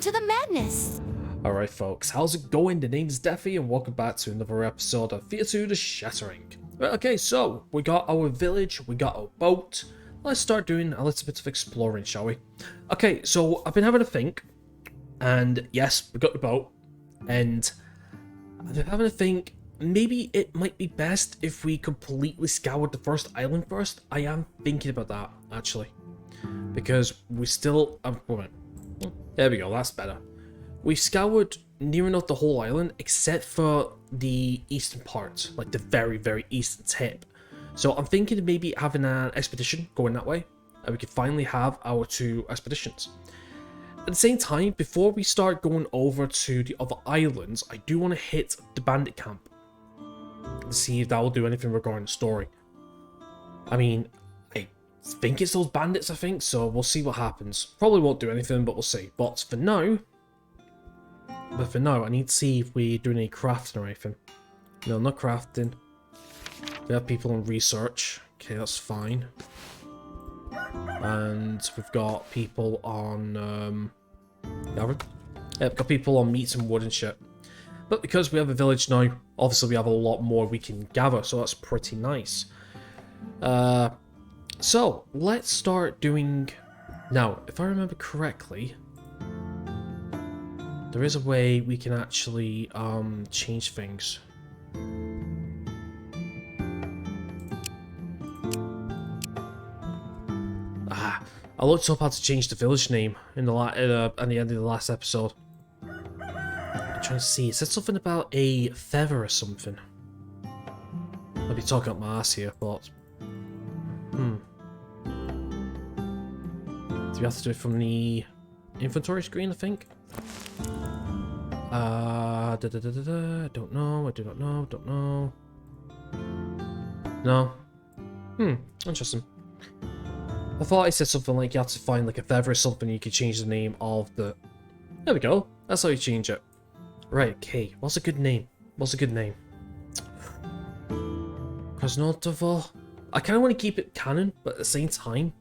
to the madness. Alright folks, how's it going? The name's Defi and welcome back to another episode of Thea 2 The Shattering. Right, okay, so we got our village, we got our boat. Let's start doing a little bit of exploring, shall we? Okay, so I've been having a think, and yes, we got the boat, and I've been having a think, maybe it might be best if we completely scoured the first island first. I am thinking about that, actually. Because we still... there we go, that's better. We've scoured near enough the whole island, except for the eastern part, like the very, very eastern tip. So I'm thinking of maybe having an expedition going that way, and we could finally have our 2 expeditions. At the same time, before we start going over to the other islands, I do want to hit the bandit camp and see if that will do anything regarding the story. I mean, I think it's those bandits, I think, so we'll see what happens. Probably won't do anything, but we'll see. But for now, I need to see if we're doing any crafting or anything. No, not crafting. We have people on research. Okay, that's fine. And we've got people on... yeah, we've got people on meats and wood and shit. But because we have a village now, obviously we have a lot more we can gather, so that's pretty nice. So, let's start doing... Now, if I remember correctly... There is a way we can actually change things. I looked up how to change the village name in the at the end of the last episode. I'm trying to see. It said something about a feather or something. I'll be talking up my ass here, but do we have to do it from the inventory screen? I think. Don't know. I do not know. Don't know. No. Interesting. I thought it said something like you have to find like a feather or something, you could change the name of the... There we go. That's how you change it. Right, okay. What's a good name? What's a good name? Krasnodovo. I kind of want to keep it canon, but at the same time...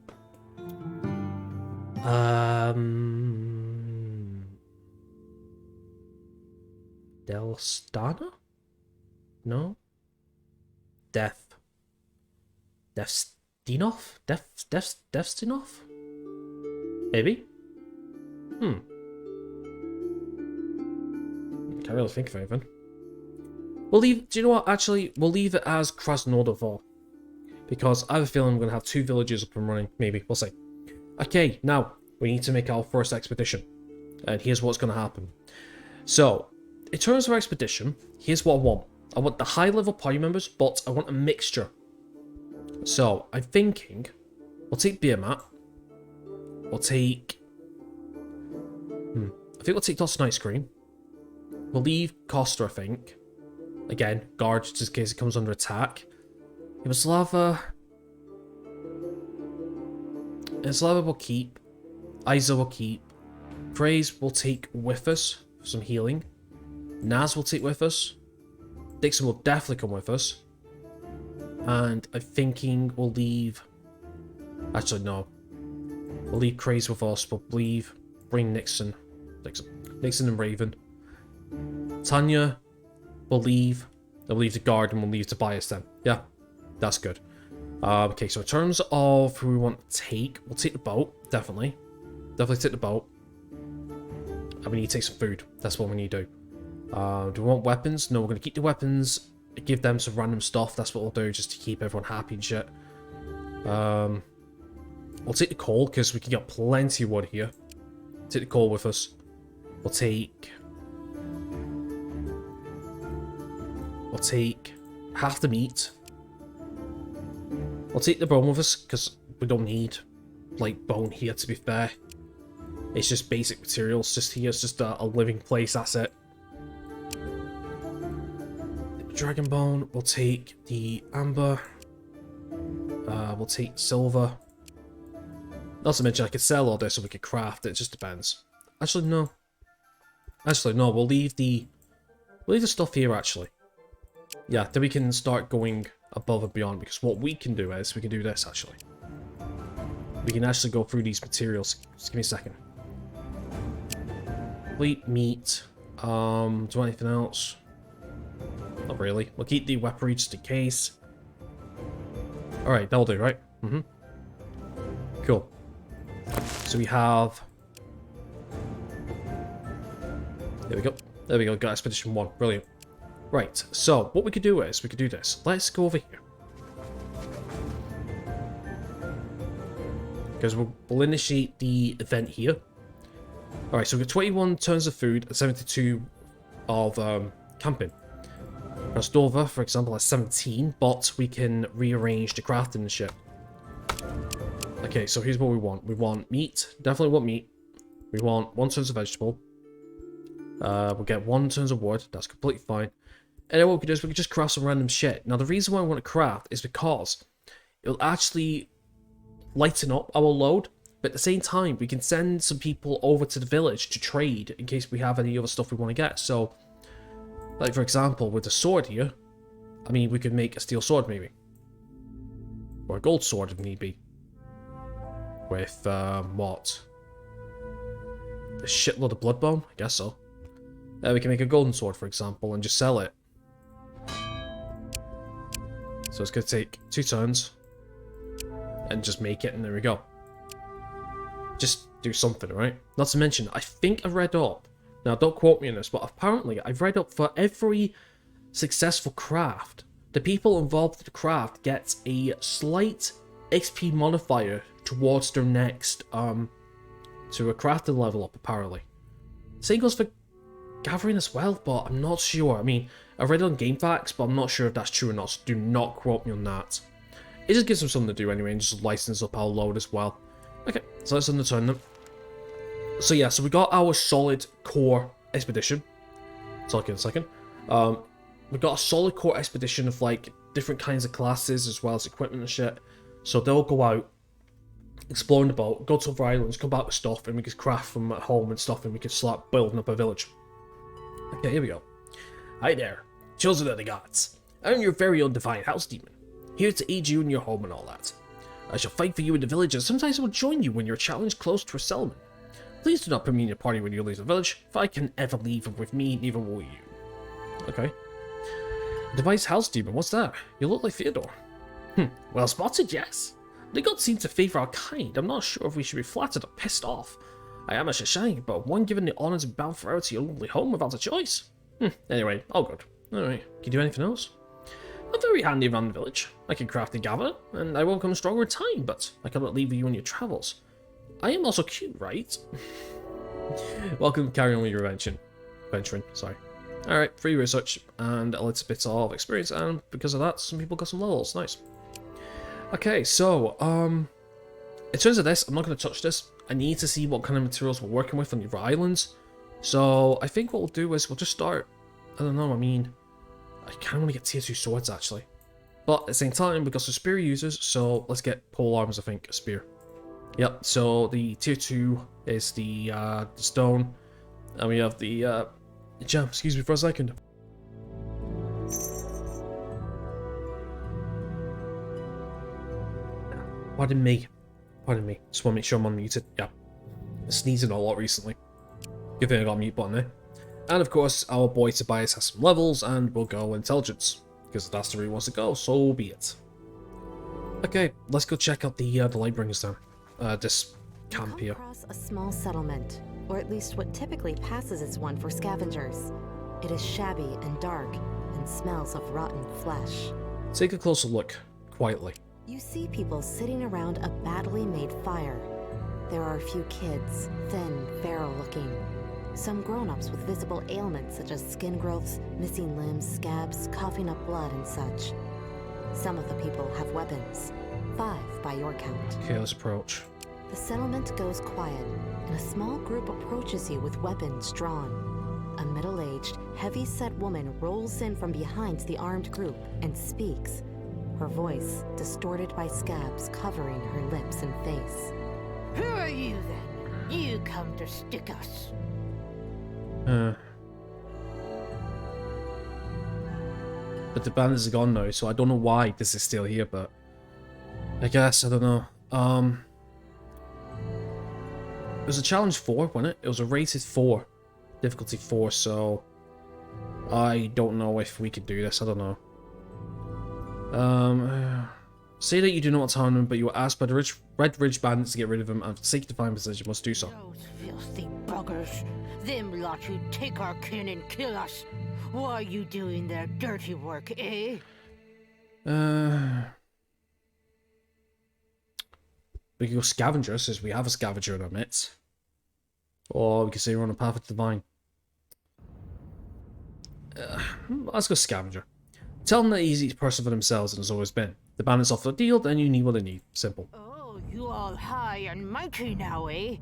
Delstana? No? Devstinov? Devstinov? Maybe? Can't really think of anything. We'll leave... Do you know what? Actually, we'll leave it as Krasnodovo. Because I have a feeling we're going to have 2 villages up and running. Maybe. We'll see. Okay, now, we need to make our first expedition. And here's what's going to happen. So, in terms of our expedition, here's what I want. I want the high-level party members, but I want a mixture. So, I'm thinking, we'll take Beermat. We'll take... I think we'll take Tossed Ice Cream. We'll leave Costa, I think. Again, guard, just in case it comes under attack. Yugoslava... Yugoslava will keep. Isa will keep. Praise will take with us for some healing. Naz will take with us. Dixon will definitely come with us. And I'm thinking we'll leave... Actually, no. We'll leave Craze with us, but bring Nixon and Raven. Tanya will leave. They'll leave the guard and we'll leave Tobias then. Yeah, that's good. Okay, so in terms of who we want to take, we'll take the boat, definitely. Definitely take the boat. And we need to take some food. That's what we need to do. Do we want weapons? No, we're going to keep the weapons. Give them some random stuff. That's what we'll do, just to keep everyone happy and shit. We'll take the coal, because we can get plenty of wood here. Take the coal with us. We'll take half the meat. We'll take the bone with us, because we don't need, like, bone here, to be fair. It's just basic materials, just here, it's just a living place, that's it. Dragon bone, we'll take the amber. We'll take silver. Not to mention I could sell all this so we could craft it, just depends. Actually, no. We'll leave the stuff here, actually. Yeah, then we can start going above and beyond, because what we can do is, we can do this, actually. We can actually go through these materials. Just give me a second. Complete meat. Do anything else? Not really. We'll keep the weaponry just in case. Alright, that'll do, right? Mm-hmm. Cool. So we have... There we go. There we go. Got Expedition 1. Brilliant. Right, so what we could do is, we could do this. Let's go over here. Because we'll initiate the event here. Alright, so we've got 21 turns of food and 72 of camping. Rostova, for example, has 17, but we can rearrange the crafting and shit. Okay, so here's what we want. We want meat. Definitely want meat. We want 1 turn of vegetable. We'll get 1 turn of wood. That's completely fine. And then what we can do is we can just craft some random shit. Now, the reason why I want to craft is because it'll actually lighten up our load. But at the same time, we can send some people over to the village to trade in case we have any other stuff we want to get. So, like for example, with the sword here, I mean, we could make a steel sword maybe. Or a gold sword if need be. With, what? A shitload of bloodbone? I guess so. We can make a golden sword, for example, and just sell it. So it's going to take 2 turns. And just make it, and there we go. Just do something, right? Not to mention, I think I read up. Now, don't quote me on this, but apparently I've read up for every successful craft, the people involved in the craft get a slight XP modifier towards their next, to a crafting level up, apparently. Same goes for gathering as well, but I'm not sure. I mean, I read it on GameFAQs, but I'm not sure if that's true or not, so do not quote me on that. It just gives them something to do anyway, and just license up our load as well. Okay, so let's underturn them. So yeah, so we got our solid core expedition. Talk in a second. We got a solid core expedition of like different kinds of classes as well as equipment and shit. So they'll go out, exploring the boat, go to other islands, come back with stuff, and we can craft from at home and stuff, and we can start building up a village. Okay, here we go. Hi there, children of the gods. I'm your very own divine house demon, here to aid you in your home and all that. I shall fight for you in the village, and sometimes I will join you when you're challenged close to a settlement. Please do not put me in your party when you leave the village. If I can ever leave with me, neither will you. Okay. Device house demon, what's that? You look like Theodore. Well spotted, yes. The gods seem to favour our kind. I'm not sure if we should be flattered or pissed off. I am a Shattering, but one given the honours and bound forever to your lovely home without a choice. Anyway, all good. Alright, can you do anything else? I'm very handy around the village. I can craft and gather, and I will become stronger in time, but I cannot leave you on your travels. I am also cute, right? Welcome, carry on with your venturing, sorry. Alright, free research, and a little bit of experience, and because of that, some people got some levels, nice. Okay, so, in terms of this, I'm not going to touch this. I need to see what kind of materials we're working with on the other islands. So, I think what we'll do is we'll just start, I don't know, I mean, I kind of want to get tier 2 swords, actually. But at the same time, we've got some spear users, so let's get pole arms, I think, a spear. Yep, so the tier 2 is the stone, and we have the jam, excuse me for a second. Pardon me, just want to make sure I'm unmuted. Yeah, I'm sneezing a lot recently. Good thing I got a mute button there. And of course, our boy Tobias has some levels, and we'll go intelligence, because that's the way he wants to go, so be it. Okay, let's go check out the Lightbringers then. This camp here. Across a small settlement, or at least what typically passes as one for scavengers. It is shabby and dark, and smells of rotten flesh. Take a closer look, quietly. You see people sitting around a badly made fire. There are a few kids, thin, feral looking. Some grown-ups with visible ailments such as skin growths, missing limbs, scabs, coughing up blood, and such. Some of the people have weapons. 5 by your count. Okay, let's approach. The settlement goes quiet, and a small group approaches you with weapons drawn. A middle-aged, heavy-set woman rolls in from behind the armed group and speaks, her voice distorted by scabs covering her lips and face. Who are you then? You come to stick us. But the bandits are gone now, so I don't know why this is still here, but I guess, I don't know. It was a challenge 4, wasn't it? It was a rated 4. Difficulty 4, so I don't know if we could do this. I don't know. Say that you do not harm them, but you were asked by the Red Ridge bandits to get rid of them, and for the sake of divine possession, you must do so. Those filthy buggers. Them lot who take our kin and kill us. Why are you doing their dirty work, eh? We can go scavenger, since we have a scavenger in our midst. Or we can say we're on a path of the divine. Let's go scavenger. Tell them that he's each person for themselves and has always been. The bandits offer a deal, then you need what they need. Simple. Oh, you all high and mighty now, eh?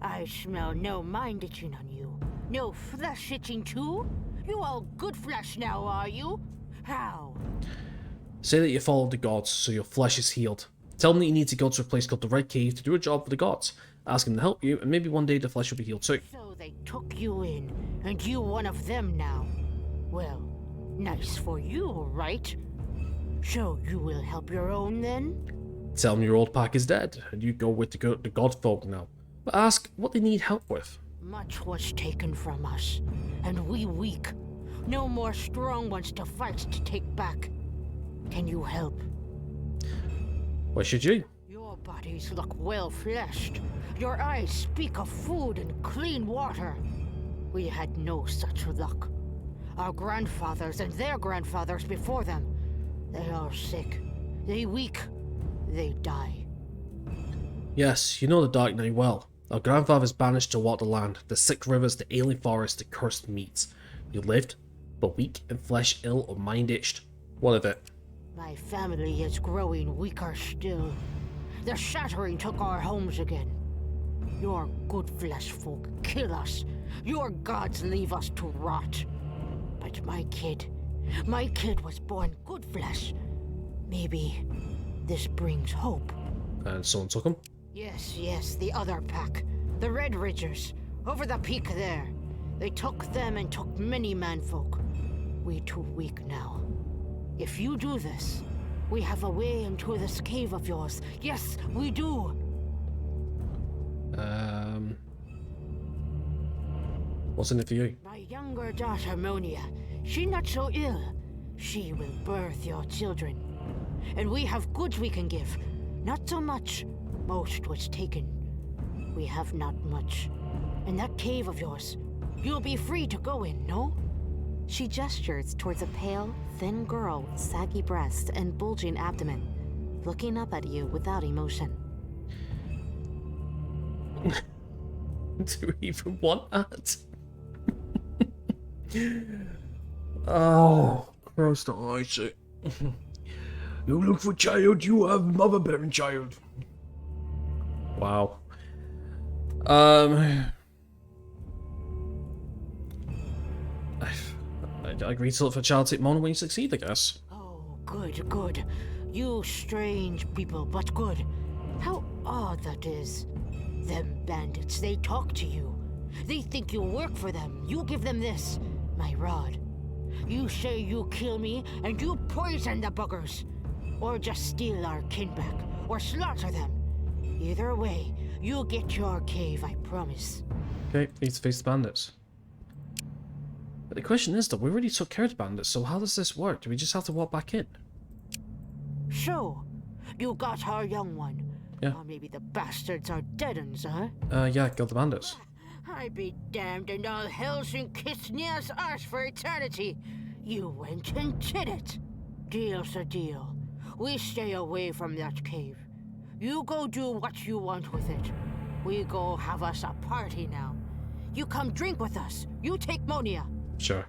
I smell no mind itching on you. No flesh itching too? You all good flesh now, are you? How? Say that you followed the gods, so your flesh is healed. Tell them that you need to go to a place called the Red Cave to do a job for the gods. Ask them to help you, and maybe one day the flesh will be healed too. So they took you in, and you one of them now. Well, nice for you, right? So you will help your own then? Tell them your old pack is dead, and you go with the god folk now. But ask what they need help with. Much was taken from us, and we weak. No more strong ones to fight to take back. Can you help? Why should you? Your bodies look well-fleshed. Your eyes speak of food and clean water. We had no such luck. Our grandfathers and their grandfathers before them, they are sick. They weak. They die. Yes, you know the Dark Knight well. Our grandfathers banished to walk the land, the sick rivers, the alien forests, the cursed meats. You lived, but weak and flesh ill or mind itched. What of it? My family is growing weaker still. The Shattering took our homes again. Your good flesh folk kill us. Your gods leave us to rot. But my kid was born good flesh. Maybe this brings hope. And someone took him? Yes, the other pack. The Red Ridgers. Over the peak there. They took them and took many manfolk. We too weak now. If you do this, we have a way into this cave of yours. Yes, we do. What's in it for you? My younger daughter, Monia, she not so ill. She will birth your children. And we have goods we can give. Not so much. Most was taken. We have not much. In that cave of yours, you'll be free to go in, no? She gestures towards a pale, thin girl with saggy breasts and bulging abdomen, looking up at you without emotion. Do we even want that? Oh, Christ almighty. You look for child, you have mother-bearing child. Wow. I agree to look for child take Mona when you succeed, I guess. Oh, good. You strange people, but good. How odd that is. Them bandits, they talk to you. They think you work for them. You give them this, my rod. You say you kill me, and you poison the buggers. Or just steal our kin back, or slaughter them. Either way, you'll get your cave, I promise. Okay, need to face the bandits. But the question is, though, we already took care of the bandits, so how does this work? Do we just have to walk back in? So, you got our young one. Yeah. Or maybe the bastards are dead uns, huh? Yeah, kill the bandits. I be damned and all Helsinki's Nia's arse for eternity. You went and did it. Deal's a deal. We stay away from that cave. You go do what you want with it. We go have us a party now. You come drink with us. You take Monia. Sure.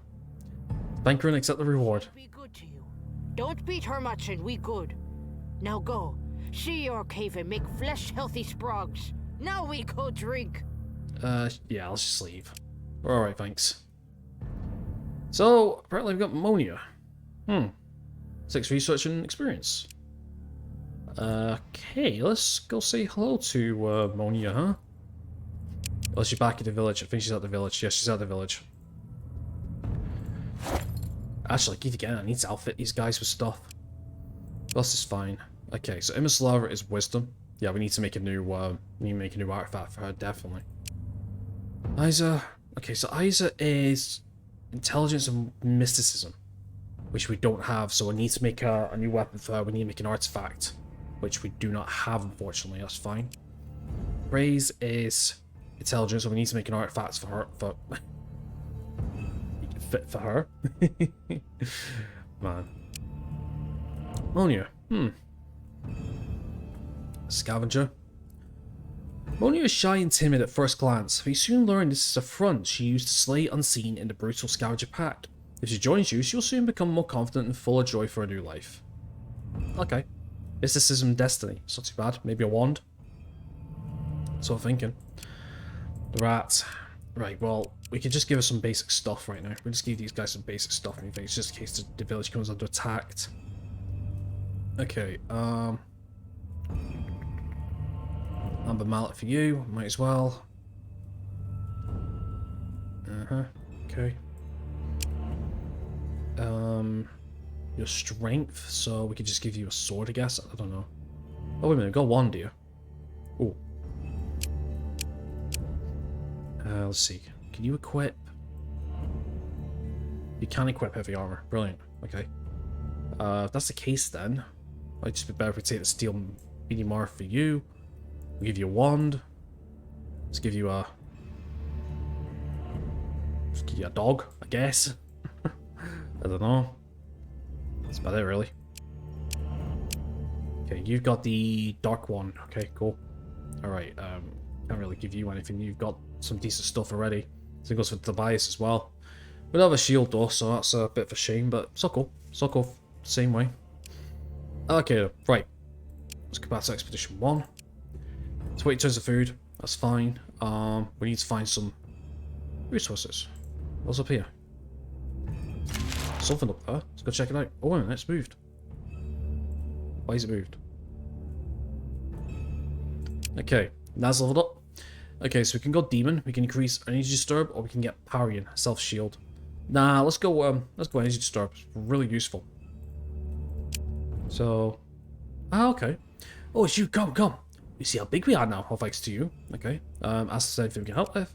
Thank her and accept the reward. Be good to you. Don't beat her much and we good. Now go. See your cave and make flesh-healthy sprogs. Now we go drink. Yeah, let's just leave. Alright, thanks. So, apparently we've got Monia. 6 research and experience. Okay, let's go say hello to Monia, huh? Oh, she's back at the village. I think she's at the village. Yeah, she's at the village. Actually, keep again. I need to outfit these guys with stuff. This is fine. Okay, so Imislava is wisdom. Yeah, we need to make a new artifact for her, definitely. Liza, Okay, so Isa is intelligence and mysticism, which we don't have, so we need to make a new weapon for her. We need to make an artifact, which we do not have, unfortunately. That's fine. Ray's is intelligence, so we need to make an artifact for her. For her. Man. Monia. Scavenger. Monia is shy and timid at first glance, but you soon learn this is a front she used to slay unseen in the brutal scavenger pact. If she joins you, she'll soon become more confident and full of joy for a new life. Okay. Mysticism, destiny. It's not too bad. Maybe a wand. That's what I'm thinking. The rat. Right, well, we could just give her some basic stuff right now. We'll just give these guys some basic stuff, anything. It's just in case the village comes under attack. Okay, Amber mallet for you, might as well. Okay. Your strength, so we could just give you a sword, I guess. I don't know. Oh, wait a minute, got one, do you? Oh. Let's see. Can you equip? You can equip heavy armor. Brilliant. Okay. If that's the case, then might just be better if we take the steel medium armor for you. We'll give you a wand. Let's give you a. Let's give you a dog, I guess. I don't know. That's about it, really. Okay, you've got the dark one. Okay, cool. Alright, can't really give you anything. You've got some decent stuff already. So it goes for Tobias as well. We don't have a shield though, so that's a bit of a shame, but it's all cool. It's all cool. Same way. Okay, right. Let's go back to Expedition 1. Let's wait in terms of food. That's fine. We need to find some resources. What's up here? Something up there. Let's go check it out. Oh, wait a minute, it's moved. Why is it moved? Okay, that's leveled up. Okay, so we can go demon, we can increase energy disturb, or we can get Parian, self shield. Nah, let's go energy disturb. It's really useful. So, okay. Oh, it's you. Come. You see how big we are now. All thanks to you. Okay. Ask if anything we can help with.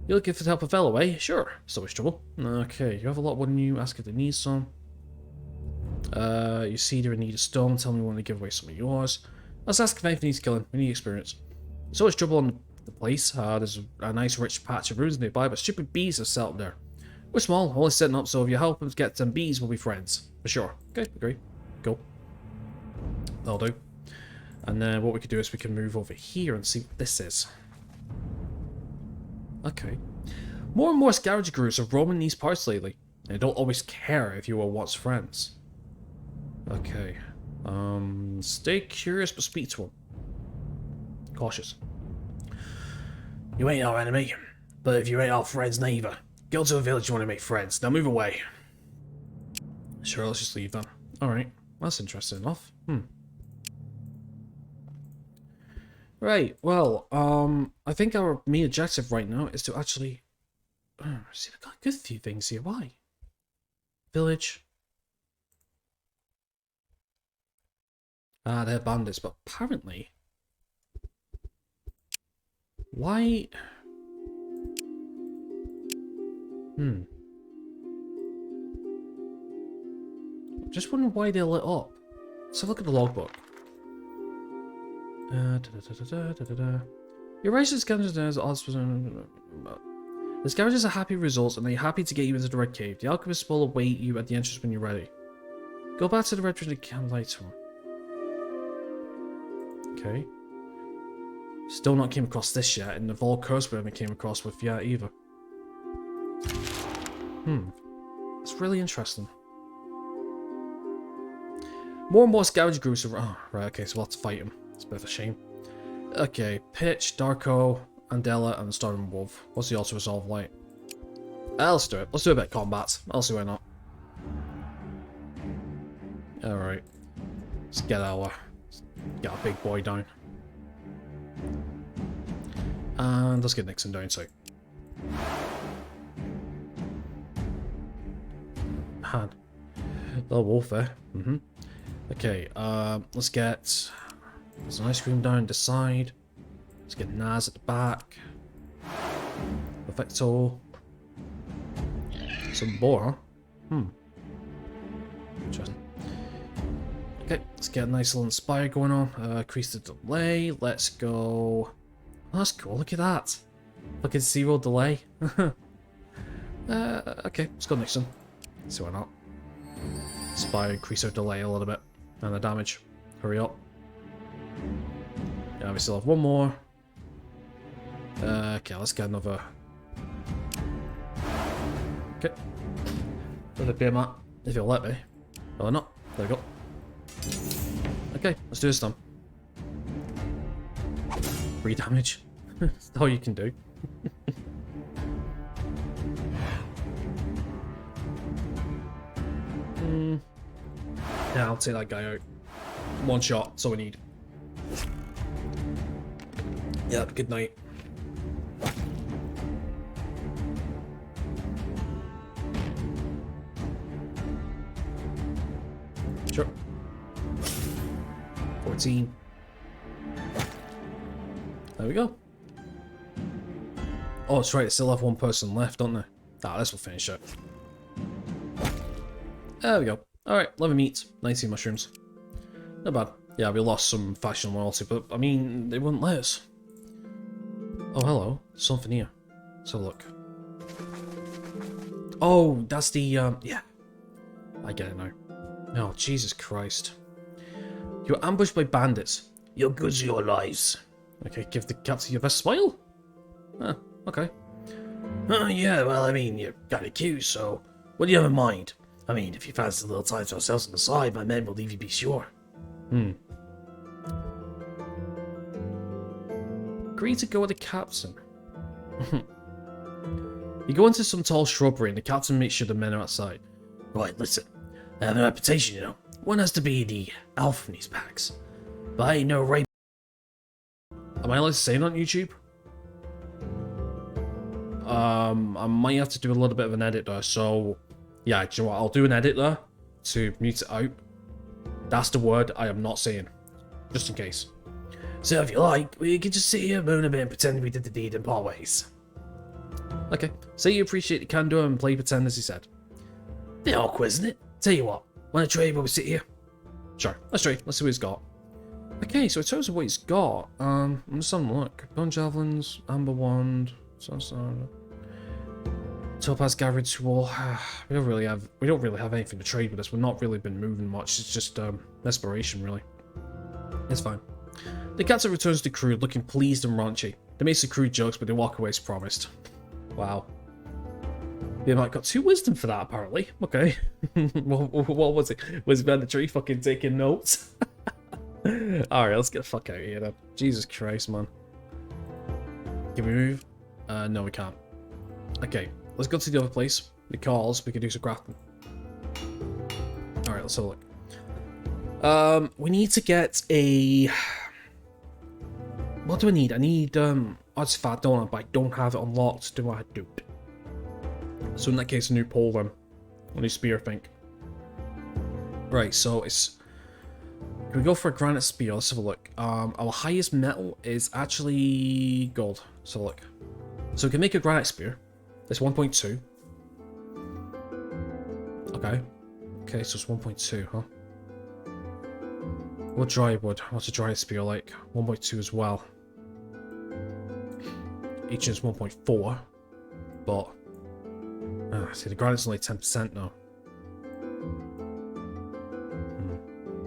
You're looking for help a fellow, eh? Sure. It's always trouble. Okay, you have a lot. Wouldn't you? Ask if they need some. You see they're in need of stone. Tell me when to give away some of yours. Let's ask if anything needs killing. We need experience. There's always trouble on the place. There's a nice rich patch of ruins nearby, but stupid bees have set up there. We're small, only setting up, so if you help us get some bees, we'll be friends. For sure. Okay, agree. Go. That'll do. And then what we could do is we can move over here and see what this is. Okay. More and more scavenger groups are roaming these parts lately. They don't always care if you were once friends. Okay. Stay curious but speak to them. Cautious. You ain't our enemy, but if you ain't our friends neither. Go to a village you want to make friends. Now move away. Sure, let's just leave then. Alright. That's interesting enough. Right, well, I think our main objective right now is to actually... see, we've got a good few things here. Why? Village. They're bandits, but apparently... Why... Just wondering why they're lit up. Let's have a look at the logbook. Your racial scavengers as odds. The scavengers are happy with results and they're happy to get you into the Red Cave. The alchemists will await you at the entrance when you're ready. Go back to the Red Ring camp later. Okay. Still not came across this yet, and the Vol Curse we haven't came across with yet either. It's really interesting. More and more scavenger groups are... Oh, right, okay, so we'll have to fight him. It's a bit of a shame. Okay, Pitch, Darko, Andela, and Storm Wolf. What's the auto resolve like? Let's do it. Let's do a bit of combat. I'll see why not. Alright. Let's get our big boy down. And let's get Nixon down too. Man. Little wolf there. Okay, let's get... There's an ice cream down the side. Let's get Naz at the back. Perfecto. Some boar, huh? Hmm. Interesting. Okay, let's get a nice little inspire going on. Increase the delay. Let's go. Oh, that's cool. Look at that. Fucking 0 delay. Okay, let's go next one. See why not. Inspire, increase our delay a little bit. And the damage. Hurry up. Yeah, we still have one more. Okay, let's get another. Okay. Another beer mat, if you'll let me. Or not. There we go. Okay, let's do this then. 3 damage. That's all you can do. Yeah, I'll take that guy out. 1 shot, that's all we need. Yep, good night. Sure. 14. There we go. Oh, that's right, I still have 1 person left, don't they? Ah, this will finish it. There we go. Alright, 11 meat, 19 mushrooms. Not bad. Yeah, we lost some fashion loyalty, but I mean, they wouldn't let us. Oh, hello. Something here. Let's have a look. Oh, that's the, yeah. I get it now. Oh, Jesus Christ. You were ambushed by bandits. Your goods are your lives. Okay, give the captain your best smile? Okay. Yeah, well, I mean, you're kind of cute, so what do you have in mind? I mean, if you fancy a little time to ourselves on the side, my men will leave you be sure. Agree to go with the captain. You go into some tall shrubbery and the captain makes sure the men are outside. Right, listen. I have a reputation, you know. One has to be the alpha in these packs. But I ain't no rape. Am I allowed to say that on YouTube? I might have to do a little bit of an edit there, so... Yeah, do you know what? I'll do an edit there to mute it out. That's the word I am not saying. Just in case. So if you like, we can just sit here, moan a bit, and pretend we did the deed and part ways. Okay. Say you appreciate the candor and play pretend as he said. Bit awkward, isn't it? Tell you what, wanna trade while we sit here? Sure, let's trade. Let's see what he's got. Okay, so in terms of what he's got, I'm just having a look. Bone javelins, amber wand, topaz gathering tool. We don't really have anything to trade with us. We've not really been moving much. It's just desperation, really. It's fine. The captain returns to the crew looking pleased and raunchy. They make some crude jokes, but they walk away as promised. Wow. They might got 2 wisdom for that, apparently. Okay. what was it? Was he behind the tree fucking taking notes? Alright, let's get the fuck out of here then. Jesus Christ, man. Can we move? No, we can't. Okay, let's go to the other place, because we can do some crafting. Alright, let's have a look. We need to get a... What do I need? I need, artifact, don't I? But I don't have it unlocked, do I? Do. So in that case, a new pole then. A new spear, I think. Right, so it's... Can we go for a granite spear? Let's have a look. Our highest metal is actually gold. Let's have a look. So we can make a granite spear. It's 1.2. Okay. Okay, so it's 1.2, huh? What dry wood? What's a dry spear like? 1.2 as well. Each is 1.4. But... see, the granite's only 10% now.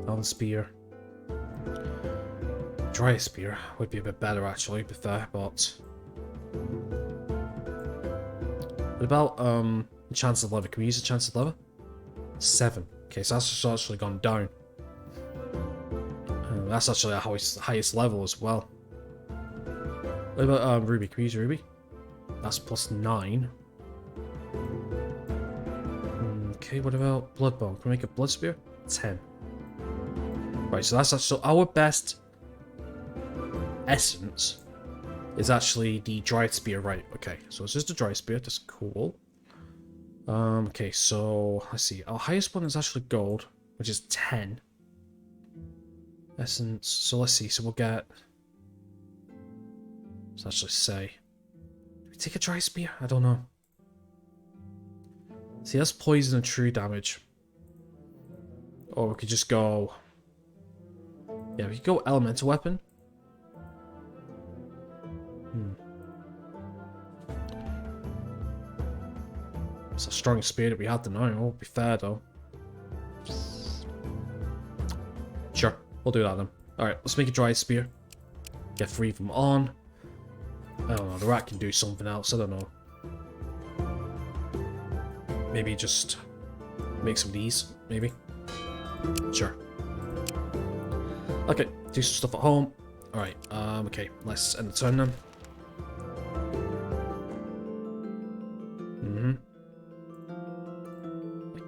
Elven spear. Dry spear would be a bit better actually, to be fair, but... What about, the chance of leather? Can we use the chance of leather? 7. Okay, so that's just actually gone down. That's actually our highest level as well. What about, ruby? Can we use ruby? That's plus 9. Okay, what about bloodbone? Can we make a blood spear? 10. Right, so that's actually our best essence is actually the dried spear, right? Okay, so it's just a dry spear. That's cool. Okay, so let's see. Our highest one is actually gold, which is 10 essence. So let's see. So we'll get. Let's actually say. Do we take a dry spear? I don't know. See, that's poison and true damage. Or we could just go... Yeah, we could go elemental weapon. It's the strongest spear that we had tonight. It'll be fair though. Sure, we'll do that then. Alright, let's make a dry spear. Get 3 from on. I don't know, the rat can do something else, I don't know. Maybe just make some of these, maybe. Sure. Okay, do some stuff at home. Alright, okay, let's end the turn then.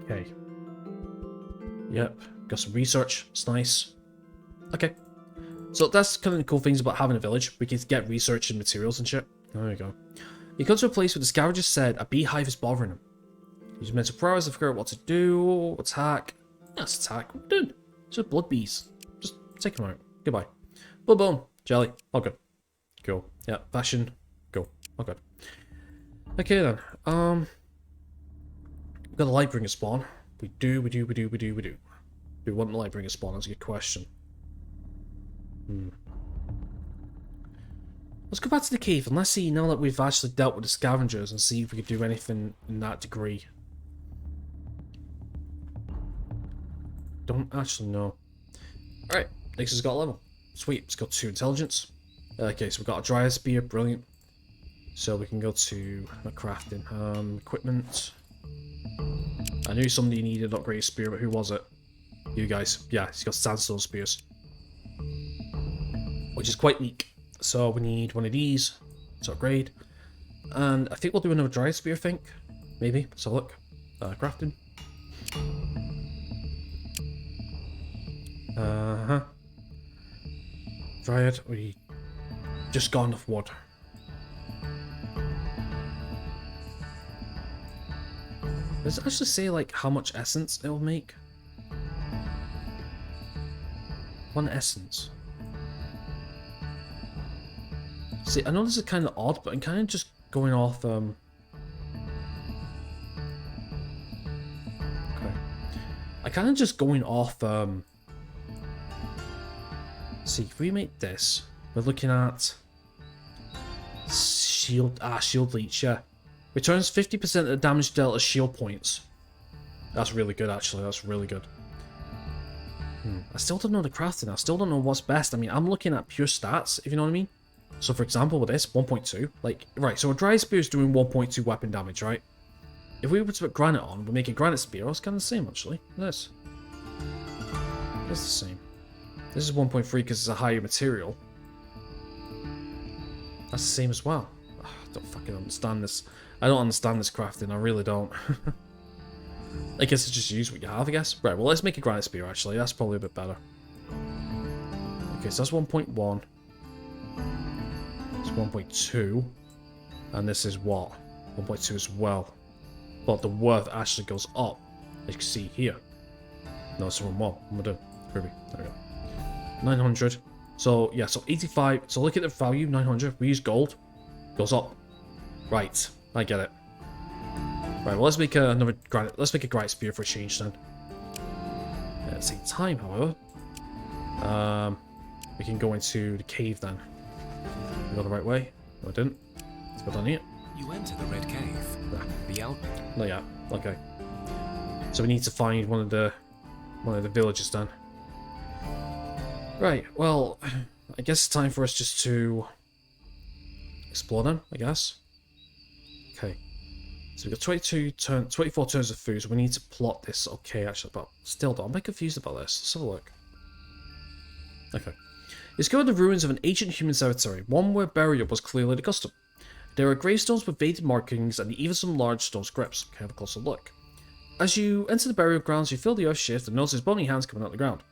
Okay. Yep, got some research, it's nice. Okay. So that's kind of the cool things about having a village. We can get research and materials and shit. There we go. He comes to a place where the scavenger said a beehive is bothering him. Use mental prowess to figure out what to do, attack. Let's attack. What are we doing? Just blood bees. Just take them out. Goodbye. Blood bone. Jelly. All good. Cool. Yeah, fashion. Go. All good. Okay then. We've got a Lightbringer spawn. We do. Do we want the Lightbringer spawn? That's a good question. Let's go back to the cave and let's see now that we've actually dealt with the scavengers and see if we could do anything in that degree. Don't actually know. Alright, next has got a level. Sweet, it's got 2 intelligence. Okay, so we've got a dryad spear, brilliant. So we can go to crafting. Equipment. I knew somebody needed an upgraded spear, but who was it? You guys. Yeah, he's got sandstone spears. Which is quite weak. So we need one of these to upgrade. And I think we'll do another dryad spear, I think. Maybe. Let's have a look. Crafting. Dryad, we just got enough wood. Does it actually say like how much essence it will make? 1 essence. See, I know this is kind of odd, but I'm kind of just going off, Okay. I kind of just going off, See, if we make this, we're looking at... Shield leech, yeah. Returns 50% of the damage dealt as shield points. That's really good, actually. That's really good. I still don't know the crafting. I still don't know what's best. I mean, I'm looking at pure stats, if you know what I mean. So, for example, with this, 1.2. Like, right, so a dry spear is doing 1.2 weapon damage, right? If we were to put granite on, we make a granite spear. It's kind of the same, actually. This. It's the same. This is 1.3 because it's a higher material. That's the same as well. I don't fucking understand this. I don't understand this crafting. I really don't. I guess it's just use what you have, I guess. Right, well, let's make a granite spear, actually. That's probably a bit better. Okay, so that's 1.1. It's 1.2. And this is what? 1.2 as well. But the worth actually goes up, as you can see here. No, it's the wrong one. What am I doing? Ruby. There we go. 900. So, yeah, so 85. So look at the value, 900. We use gold. Goes up. Right, I get it. Right, well, let's make another granite. Let's make a granite spear for a change then. At the same time, however, we can go into the cave then. We go the right way? No, I didn't. Let's go down here. You enter the red cave. The out. No, yeah. Okay. So we need to find one of the villages then. Right. Well, I guess it's time for us just to explore them, I guess. Okay. So we've got 24 turns of food, so we need to plot this. Okay, actually, but still, though, I'm a bit confused about this. Let's have a look. Okay. Discovered the ruins of an ancient human cemetery, one where burial was clearly the custom. There are gravestones with faded markings and even some large stone scripts. Okay, have a closer look. As you enter the burial grounds, you feel the earth shift and notice bony hands coming out of the ground.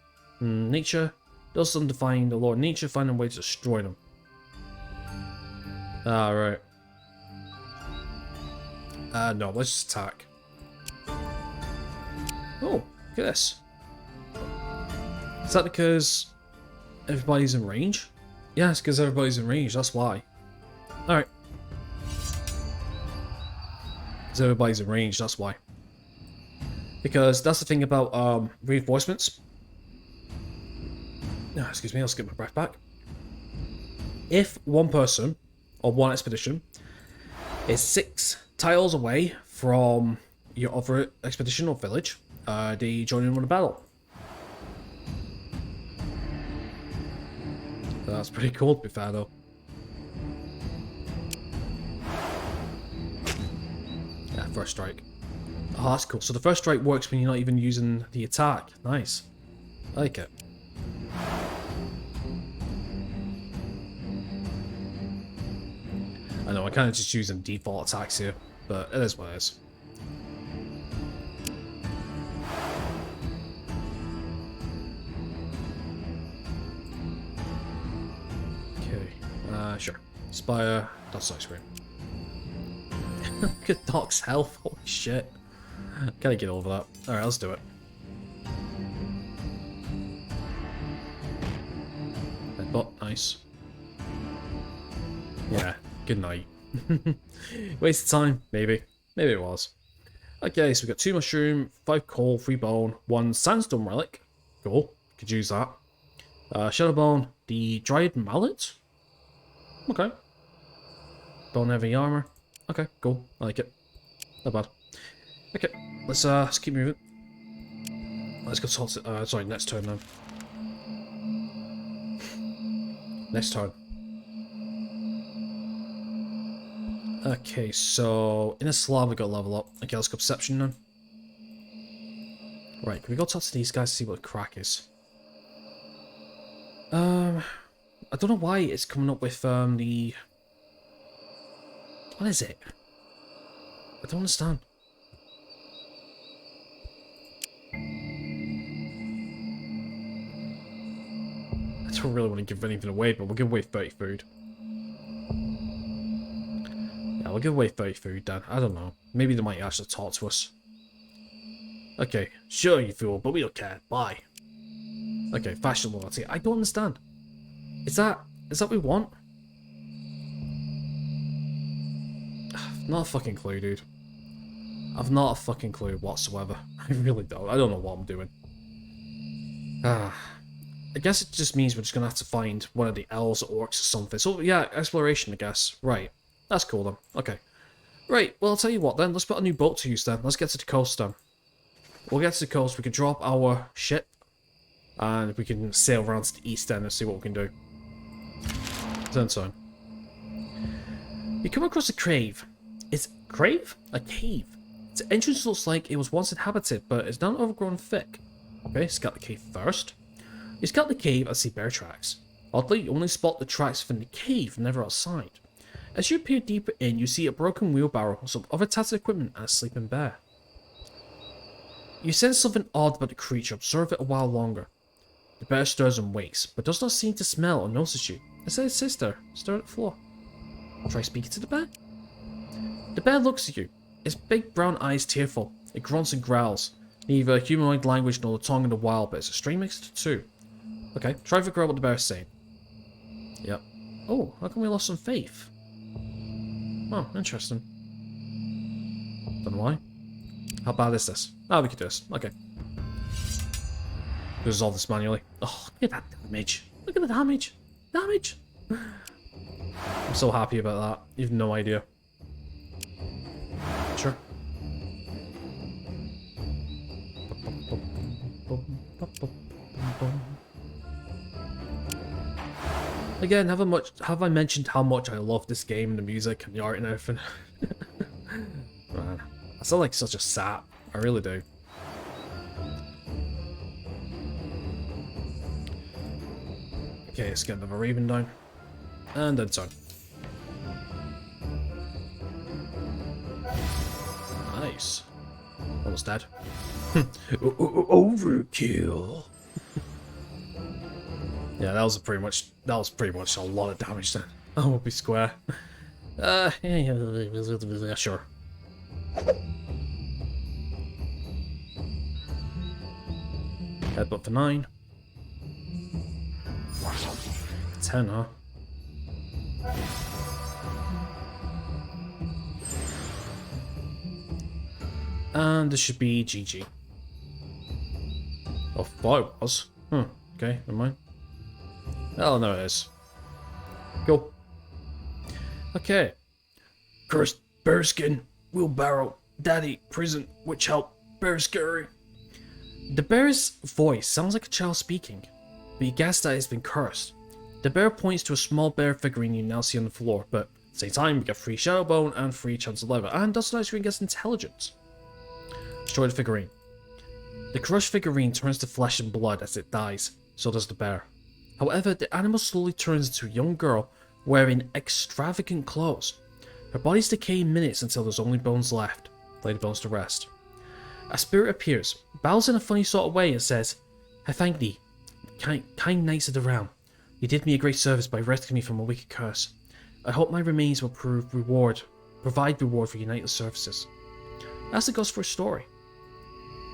Nature. Those undefined, the law of nature, find a way to destroy them. Ah, right. No, let's just attack. Oh, look at this. Is that because everybody's in range? Yeah, it's because everybody's in range, that's why. Alright. Because everybody's in range, that's why. Because that's the thing about reinforcements. Oh, excuse me, I'll get my breath back. If one person or one expedition is 6 tiles away from your other expedition or village, they join in on a battle. That's pretty cool, to be fair, though. Yeah, first strike. Oh, that's cool. So the first strike works when you're not even using the attack. Nice. I like it. I know, I kind of just using default attacks here, but it is what it is. Okay, sure. Spire, that's ice cream. Look at Doc's health, holy shit. Gotta get over that. Alright, let's do it. Headbutt, nice. Yeah, good night. Waste of time, maybe. Maybe it was. Okay, so we got 2 mushroom, 5 coal, 3 bone, 1 sandstone relic. Cool, could use that. Shadow bone, the dried mallet. Okay. Bone heavy armor. Okay, cool. I like it. Not bad. Okay, let's keep moving. Let's go toss it. Sorry, next turn now. Next turn. Okay, so in a slab we got to level up. Okay, let's go perception now. Right, can we go talk to these guys to see what the crack is? I don't know why it's coming up with the. What is it? I don't understand. I don't really want to give anything away, but we'll give away 30 food. Yeah, we'll give away 30 food then. I don't know. Maybe they might actually talk to us. Okay, sure you fool, but we don't care. Bye. Okay, fashion loyalty. I don't understand. Is that what we want? Not a fucking clue, dude. I've not a fucking clue whatsoever. I really don't. I don't know what I'm doing. I guess it just means we're just gonna have to find one of the elves or orcs or something. So yeah, exploration, I guess. Right. That's cool then. Okay. Right, well I'll tell you what then. Let's put a new boat to use then. Let's get to the coast then. We'll get to the coast, we can drop our ship, and we can sail around to the east end and see what we can do. So. You come across a cave. It's cave? A cave. Its entrance looks like it was once inhabited, but it's now overgrown thick. Okay, scout the cave first. You scout the cave and see bear tracks. Oddly, you only spot the tracks within the cave, never outside. As you peer deeper in, you see a broken wheelbarrow, some other tattered equipment, and a sleeping bear. You sense something odd about the creature, observe it a while longer. The bear stirs and wakes, but does not seem to smell or notice you. Instead it sits there, staring at the floor. Try speaking to the bear? The bear looks at you, its big brown eyes tearful. It grunts and growls. Neither humanoid language nor the tongue in the wild, but it's a strange mix of the two. Okay, try to figure out what the bear is saying. Yep. Oh, how come we lost some faith? Oh, interesting. Don't know why. How bad is this? Oh, we could do this. Okay. Resolve this manually. Oh, look at that damage. Look at the damage. Damage! I'm so happy about that. You have no idea. Sure. Again, have I mentioned how much I love this game, the music and the art and everything? Man, I sound like such a sap. I really do. Okay, let's get another raven down. And then turn. Nice. Almost dead. Overkill. Yeah, that was pretty much a lot of damage then. I will be square. Yeah, sure. Headbutt for 9. 10, huh? And this should be GG. I thought it was. Okay, never mind. Oh, no, it is. Cool. Okay. Cursed bearskin, wheelbarrow, daddy, prison, witch help, bear scary. The bear's voice sounds like a child speaking, but you guess that it's been cursed. The bear points to a small bear figurine you now see on the floor, but at the same time, you get free shadow bone and free chance of leather, and doesn't actually get intelligence. Destroy the figurine. The crushed figurine turns to flesh and blood as it dies, so does the bear. However, the animal slowly turns into a young girl wearing extravagant clothes. Her body's decaying in minutes until there's only bones left. Lay the bones to rest. A spirit appears, bows in a funny sort of way and says, I thank thee, kind knights of the realm. You did me a great service by rescuing me from a wicked curse. I hope my remains will provide reward for your knightly services. That's the ghost for a story.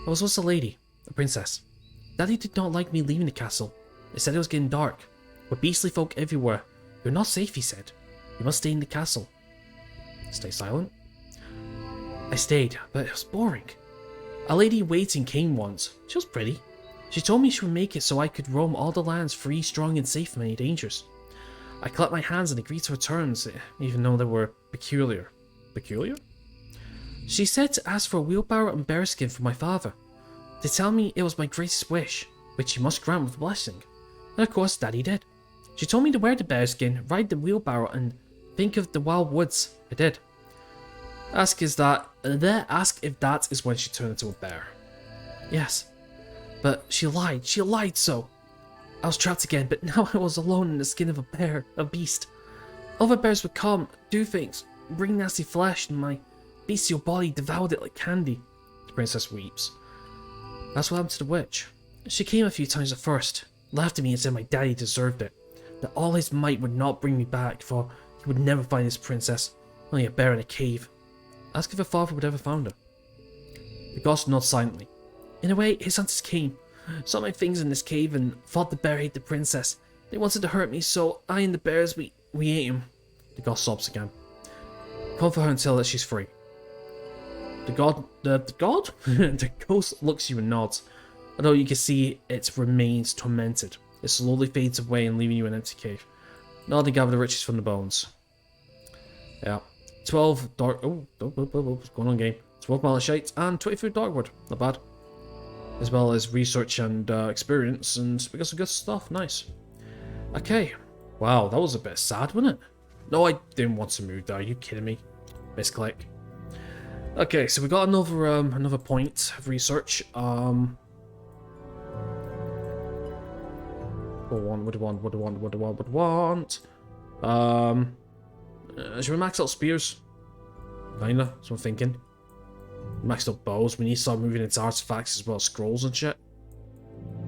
I was once a lady, a princess. Daddy did not like me leaving the castle. He said it was getting dark, with beastly folk everywhere. You're not safe, he said. You must stay in the castle. Stay silent? I stayed, but it was boring. A lady in waiting came once. She was pretty. She told me she would make it so I could roam all the lands free, strong, and safe from any dangers. I clapped my hands and agreed to her terms, even though they were peculiar. Peculiar? She said to ask for a wheelbarrow and bearskin for my father, to tell me it was my greatest wish, which she must grant with blessing. And of course, Daddy did. She told me to wear the bearskin, ride the wheelbarrow, and think of the wild woods. I did. Ask if that is when she turned into a bear. Yes. But she lied so. I was trapped again, but now I was alone in the skin of a bear, a beast. Other bears would come, do things, bring nasty flesh, and my bestial body devoured it like candy. The princess weeps. That's what happened to the witch. She came a few times at first, laughed at me and said my daddy deserved it, that all his might would not bring me back, for he would never find his princess, only a bear in a cave. Ask if her father would ever found her. The ghost nods silently. In a way, his hunters came, saw my things in this cave, and thought the bear ate the princess. They wanted to hurt me, so I and the bears, we ate him. The ghost sobs again. Comfort her and tell her that she's free. The ghost looks at you and nods, although you can see its remains tormented. It slowly fades away and leaving you in an empty cave. Nod and gather the riches from the bones. Yeah. 12 dark... Oh, what's going on, game? 12 malachite and 23 darkwood. Not bad. As well as research and experience, and we got some good stuff. Nice. Okay. Wow, that was a bit sad, wasn't it? No, I didn't want to move there. Are you kidding me? Misclick. Okay, so we got another point of research. What do I want? Should we max out spears? Kinda, that's what I'm thinking. Maxed up bows, we need to start moving into artifacts as well as scrolls and shit.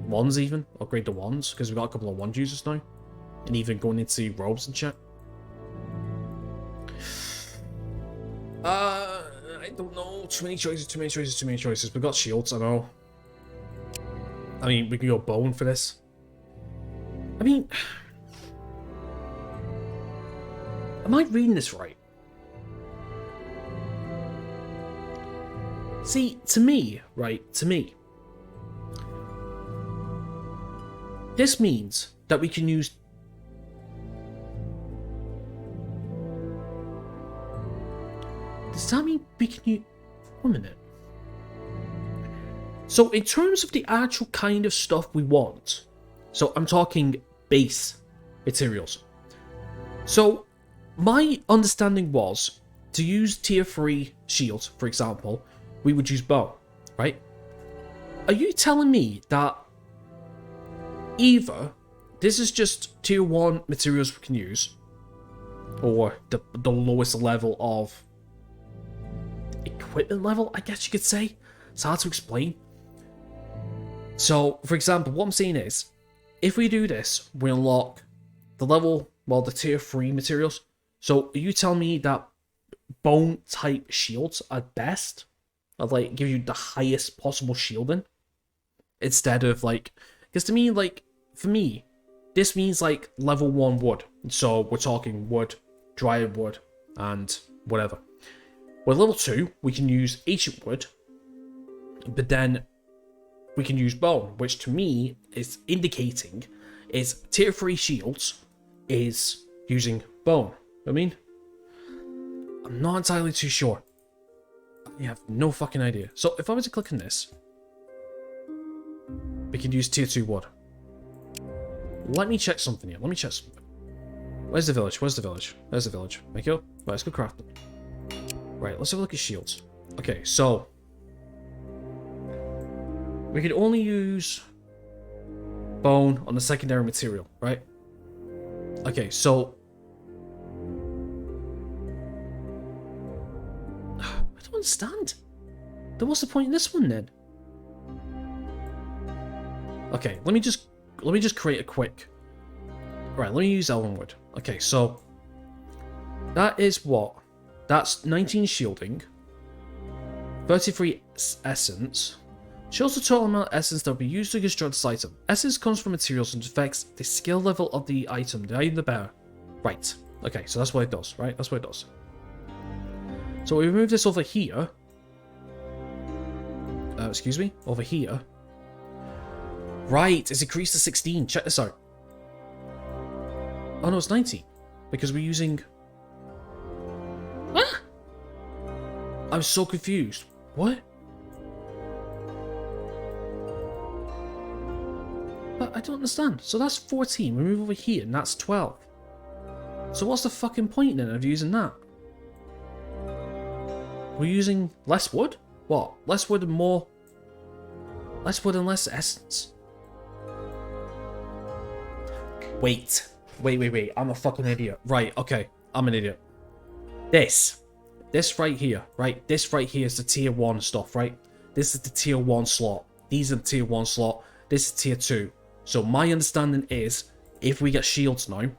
Wands even, upgrade the wands, because we've got a couple of wand users now. And even going into robes and shit. I don't know, too many choices. We've got shields, I know. I mean, we can go bone for this. I mean... Am I reading this right? See, to me, this means that we can use... Does that mean we can use... 1 minute. So, in terms of the actual kind of stuff we want, so I'm talking base materials. So, my understanding was, to use tier 3 shields, for example, we would use bow, right? Are you telling me that either this is just tier 1 materials we can use, or the lowest level of equipment level, I guess you could say? It's hard to explain. So, for example, what I'm saying is, if we do this, we unlock the level, well, the tier 3 materials. So, are you telling me that bone type shields at best are like give you the highest possible shielding instead of like, because to me, like, for me, this means like level 1 wood. So we're talking wood, dry wood, and whatever. With level 2, we can use ancient wood, but then we can use bone, which to me is indicating is tier 3 shields is using bone. I mean, I'm not entirely too sure. I have no fucking idea. So if I was to click on this, we can use tier 2 wood. Let me check something here. Let me check something. Where's the village? Where's the village? There's the village. Thank you. Right, let's go craft them. Right, let's have a look at shields. Okay, so we can only use bone on the secondary material, right? Okay, so I don't understand. Then what's the point in this one then? Okay, let me just create a quick. Right, let me use Elvenwood. Okay, so that is what? That's 19 shielding, 33 essence. Shows the total amount of essence that will be used to construct this item. Essence comes from materials and affects the skill level of the item, the bearer. Right. Okay, so that's what it does, right? That's what it does. So we remove this over here. Excuse me, over here. Right, it's increased to 16. Check this out. Oh no, it's 90. Because we're using... Huh? I'm so confused. What? But I don't understand. So that's 14. We move over here and that's 12. So what's the fucking point then of using that? We're using less wood? What? Less wood and more... Less wood and less essence? Wait. Wait. I'm a fucking idiot. Right, okay. I'm an idiot. This right here, right? This right here is the tier 1 stuff, right? This is the tier 1 slot. These are the tier 1 slot. This is tier 2. So my understanding is, if we get shields now,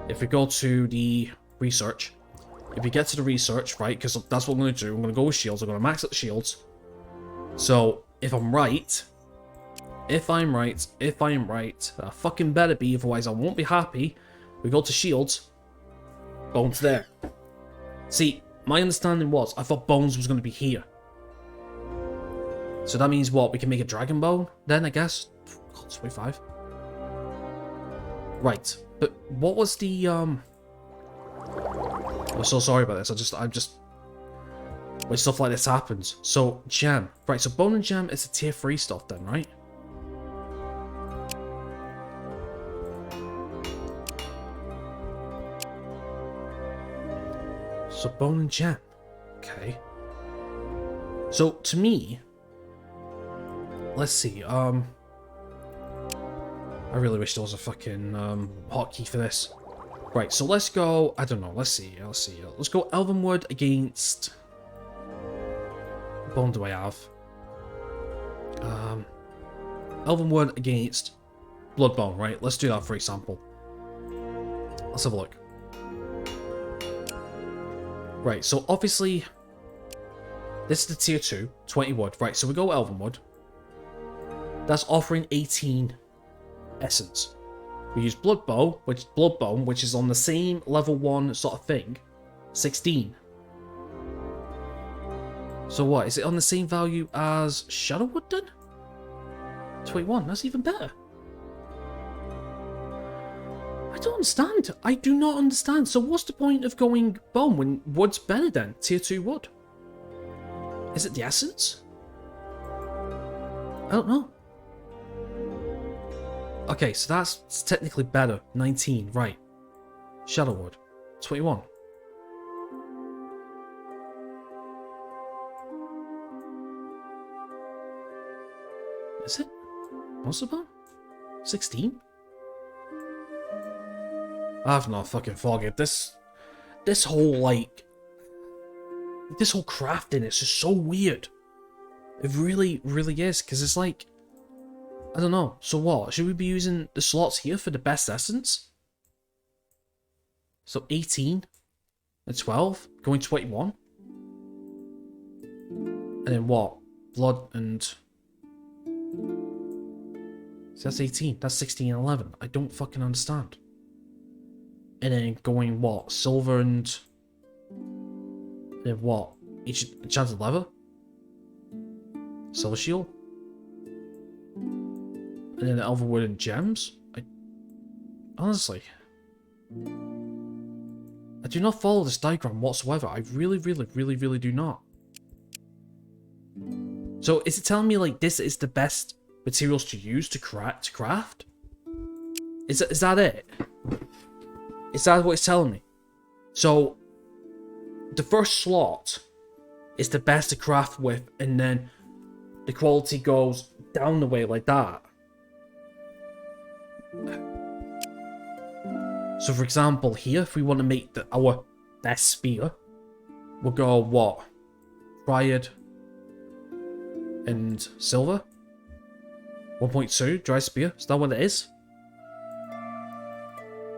if we go to the research, if we get to the research, right, because that's what I'm going to do, I'm going to go with shields, I'm going to max out the shields. So, if I'm right, I fucking better be, otherwise I won't be happy. We go to shields, bones there. See, my understanding was, I thought bones was going to be here. So that means what? We can make a dragon bone then, I guess? God, 25. Right. But what was the, I'm so sorry about this. I'm just... When stuff like this happens. So, gem. Right, so bone and gem is the tier 3 stuff then, right? So, bone and gem. Okay. So, to me... Let's see, I really wish there was a fucking hotkey for this. Right, so let's go, I don't know, let's see. Let's go Elvenwood against... What bone do I have? Elvenwood against Bloodbone, right? Let's do that for example. Let's have a look. Right, so obviously... This is the tier 2, 20 wood. Right, so we go Elvenwood. That's offering 18 essence. We use Bloodbone, which is on the same level 1 sort of thing, 16. So what, is it on the same value as Shadowwood then? 21, that's even better. I don't understand. I do not understand. So what's the point of going bone when wood's better then? Tier 2 wood? Is it the essence? I don't know. Okay, so that's technically better. 19, right. Shadowwood. 21. Is it? What's it about? 16? I have no fucking forget. This whole, like... This whole crafting is just so weird. It really, really is, because it's like... I don't know. So what? Should we be using the slots here for the best essence? So 18 and 12, going 21. And then what? Blood and... So that's 18. That's 16 and 11. I don't fucking understand. And then going what? Silver and... then what? Each enchanted leather? Silver shield. And then the elven wood and gems. Honestly, I do not follow this diagram whatsoever. I really do not. So is it telling me like this is the best materials to use to craft? Is that it? Is that what it's telling me? So the first slot is the best to craft with, and then the quality goes down the way like that. So for example, here, if we want to make our best spear, we'll go what? Triad and silver? 1.2, dry spear, is that what it is?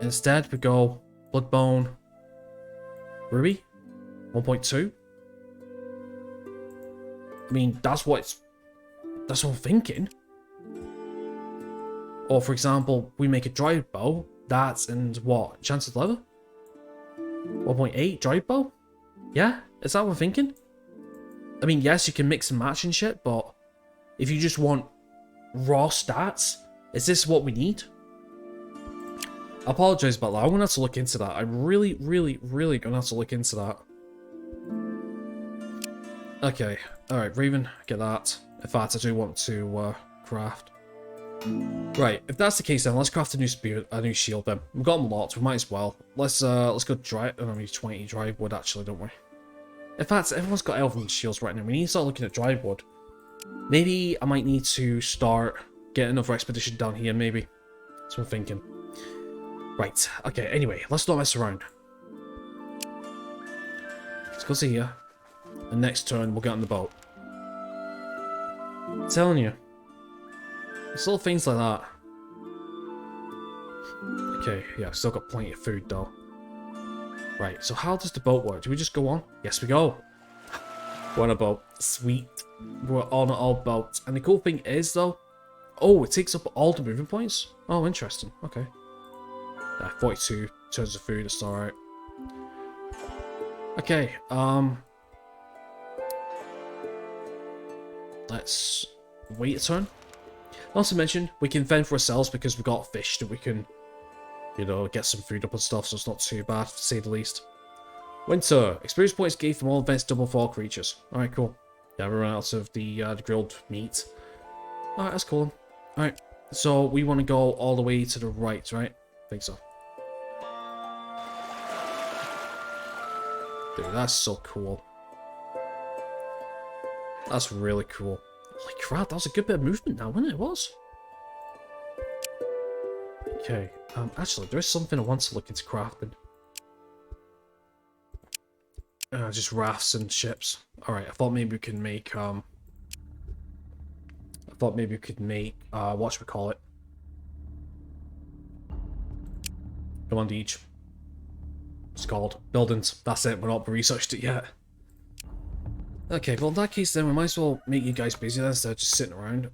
Instead, we go Bloodbone Ruby, 1.2. I mean, that's what I'm thinking. Or for example, we make a dried bow, that's and what? Enchanted leather? 1.8 dried bow? Yeah? Is that what I'm thinking? I mean, yes, you can mix and match and shit, but if you just want raw stats, is this what we need? I apologize about that. I'm gonna have to look into that. I'm really gonna have to look into that. Okay, alright, Raven, get that. In fact, I do want to craft. Right, if that's the case then, let's craft a new spear, a new shield then. We've got them locked, we might as well. Let's go dry, I don't need 20 dry wood actually, don't we? In fact, everyone's got elven shields right now. We need to start looking at dry wood. Maybe I might need to start getting another expedition down here, maybe. That's what I'm thinking. Right, okay, anyway, let's not mess around. Let's go to here. And next turn, we'll get on the boat. I'm telling you. It's little things like that. Okay, yeah, still got plenty of food though. Right, so how does the boat work? Do we just go on? Yes, we go. We're on a boat. Sweet. We're on our boat. And the cool thing is though, oh, it takes up all the moving points? Oh, interesting. Okay. Yeah, 42 turns of food, that's alright. Okay, let's wait a turn. Not to mention, we can fend for ourselves because we've got fish that we can, you know, get some food up and stuff, so it's not too bad, to say the least. Winter. Experience points gained from all events double for all creatures. Alright, cool. Yeah, we run out of the grilled meat. Alright, that's cool. Alright, so we want to go all the way to the right, right? I think so. Dude, that's so cool. That's really cool. Holy crap, that was a good bit of movement now, wasn't it? It was. Okay, actually, there is something I want to look into crafting. Just rafts and ships. Alright, I thought maybe we could make, whatchamacallit. Come on, Deej. It's called buildings. That's it, we're not researched it yet. Okay, well in that case then we might as well make you guys busy then instead of just sitting around.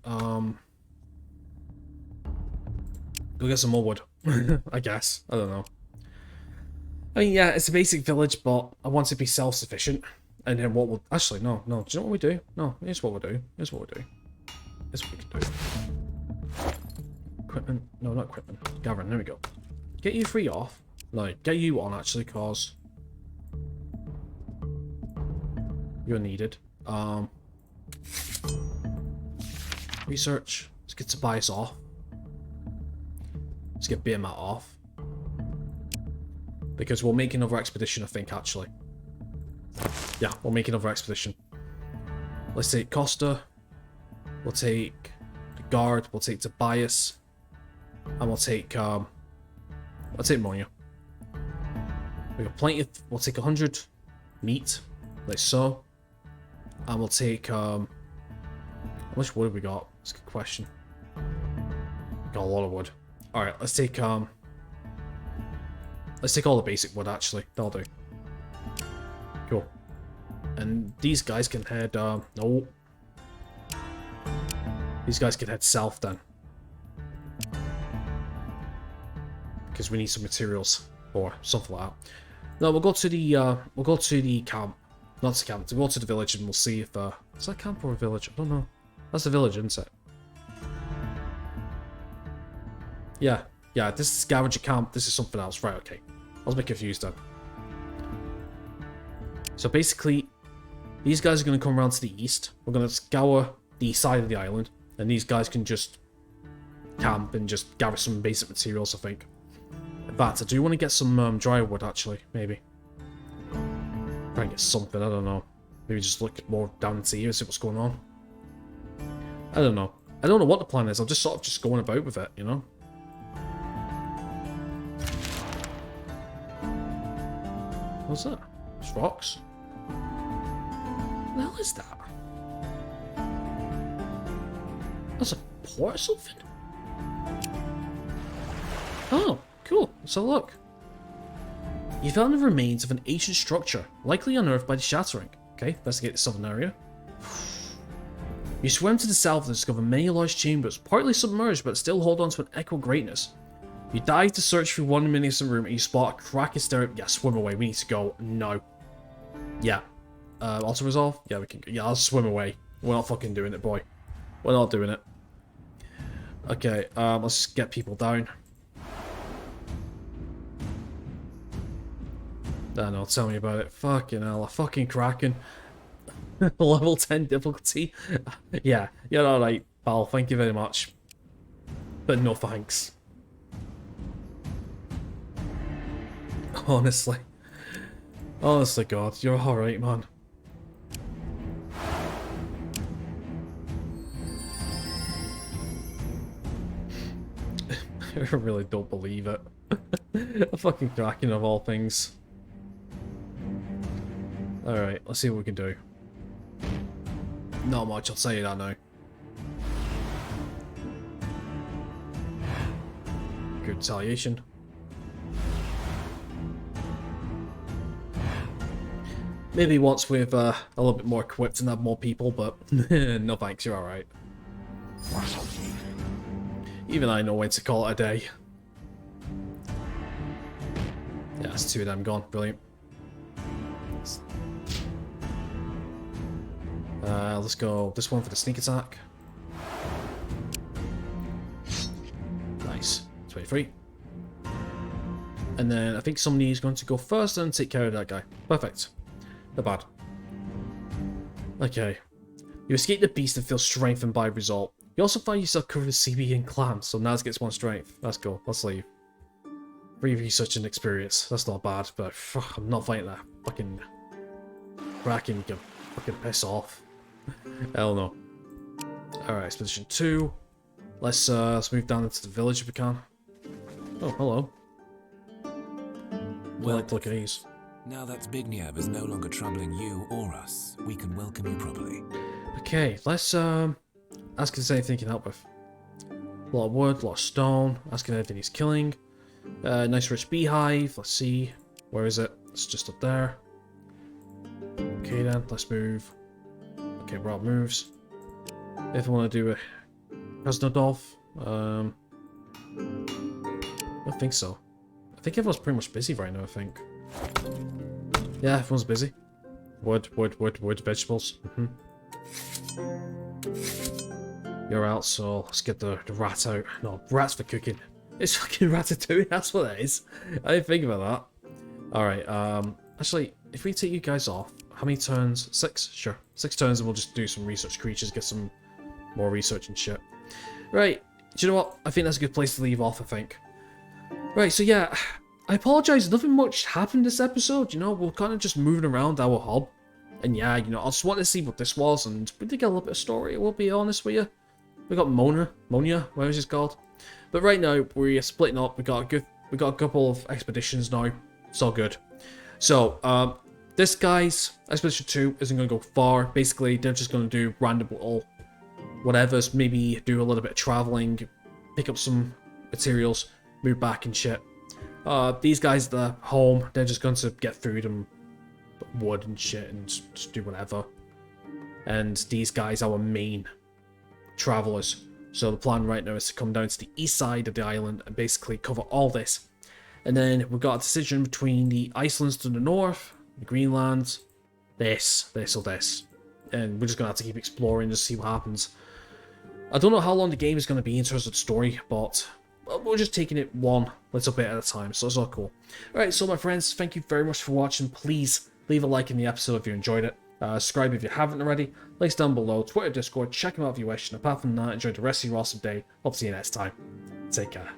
Go get some more wood. I guess. I don't know. I mean, yeah, it's a basic village, but I want to be self-sufficient. And then what we'll... Actually, no. Do you know what we do? No, here's what we'll do. Here's what we can do. Equipment. No, not equipment. Gavin, there we go. Get you free off. No, get you on, actually, cause... you're needed. Research. Let's get Tobias off. Let's get Beermat off. Because we'll make another expedition, I think, actually. Yeah, we'll make another expedition. Let's take Costa. We'll take the guard. We'll take Tobias. And we'll take, Monia. We got plenty of... We'll take 100 meat. Like so. And we'll take, how much wood have we got? That's a good question. Got a lot of wood. Alright, let's take all the basic wood, actually. That'll do. Cool. And these guys can head, no. These guys can head south, then. Because we need some materials. Or something like that. No, we'll go to the camp. Not to camp, we'll go to the village and we'll see if, is that camp or a village? I don't know. That's the village, isn't it? Yeah. Yeah, this is scavenger camp. This is something else. Right, okay. I was a bit confused then. So basically, these guys are going to come around to the east. We're going to scour the east side of the island. And these guys can just camp and just gather some basic materials, I think. In fact, I do want to get some dry wood, actually. Maybe. Try and get something, I don't know. Maybe just look more down into here and see what's going on. I don't know. I don't know what the plan is. I'm just sort of just going about with it, you know? What's that? It's rocks. What the hell is that? That's a port or something? Oh, cool. Let's have a look. You found the remains of an ancient structure, likely unearthed by the Shattering. Okay, investigate the southern area. You swam to the south and discover many large chambers, partly submerged but still hold on to an echo greatness. You dive to search through one innocent room and you spot a crack and stare. Yeah, swim away. We need to go. No. Yeah. Auto resolve? Yeah, we can. Yeah, I'll swim away. We're not fucking doing it, boy. We're not doing it. Okay, let's get people down. I don't know, tell me about it. Fucking hell, a fucking Kraken. Level 10 difficulty. Yeah, you're alright, pal. Thank you very much. But no thanks. Honestly. Honestly, God, you're alright, man. I really don't believe it. A fucking Kraken of all things. Alright, let's see what we can do. Not much, I'll tell you that now. Good retaliation. Maybe once we've a little bit more equipped and have more people, but no thanks, you're alright. Even I know when to call it a day. Yeah, that's two of them gone. Brilliant. Let's go this one for the sneak attack. Nice. 23. And then I think somebody is going to go first and take care of that guy. Perfect. Not bad. Okay. You escape the beast and feel strengthened by the result. You also find yourself covered with CB and clams, so Naz gets 1 strength. That's cool. Let's leave. Free research and experience. That's not bad, but I'm not fighting that fucking Kraken. Can fucking piss off. Hell no. Alright, expedition 2. Let's move down into the village if we can. Oh, hello. Well, Like to look at these. now that Zbigniew is no longer troubling you or us, we can welcome you properly. Okay, let's ask if there's anything he can help with. A lot of wood, a lot of stone. Asking anything he's killing. Nice rich beehive. Let's see. Where is it? It's just up there. Okay then, let's move. Okay, Rob moves. If I want to do a Krasnodolf, I don't think so. I think everyone's pretty much busy right now, I think. Yeah, everyone's busy. Wood, vegetables. You're out, so let's get the rat out. No, rats for cooking. It's fucking ratatouille, that's what it is. I didn't think about that. Alright, actually, if we take you guys off, how many turns? 6? Sure. 6 turns and we'll just do some research creatures, get some more research and shit. Right, do you know what? I think that's a good place to leave off, I think. Right, so yeah, I apologise, nothing much happened this episode, you know, we're kind of just moving around our hub. And yeah, you know, I just wanted to see what this was, and we did get a little bit of story, I will be honest with you. We got Monia, whatever it's called. But right now, we're splitting up, we got a couple of expeditions now, it's all good. So, this guy's Expedition 2 isn't going to go far, basically they're just going to do random little whatevers, maybe do a little bit of travelling, pick up some materials, move back and shit. These guys at the home, they're just going to get food and wood and shit and just do whatever. And these guys are our main travellers. So the plan right now is to come down to the east side of the island and basically cover all this. And then we've got a decision between the Icelands to the north, the Greenland, this, or this. And we're just going to have to keep exploring to see what happens. I don't know how long the game is going to be in terms of the story, but we're just taking it one little bit at a time, so it's all cool. Alright, so my friends, thank you very much for watching. Please leave a like in the episode if you enjoyed it. Subscribe if you haven't already. Links down below, Twitter, Discord, check them out if you wish. And apart from that, enjoy the rest of your awesome day. Hope to see you next time. Take care.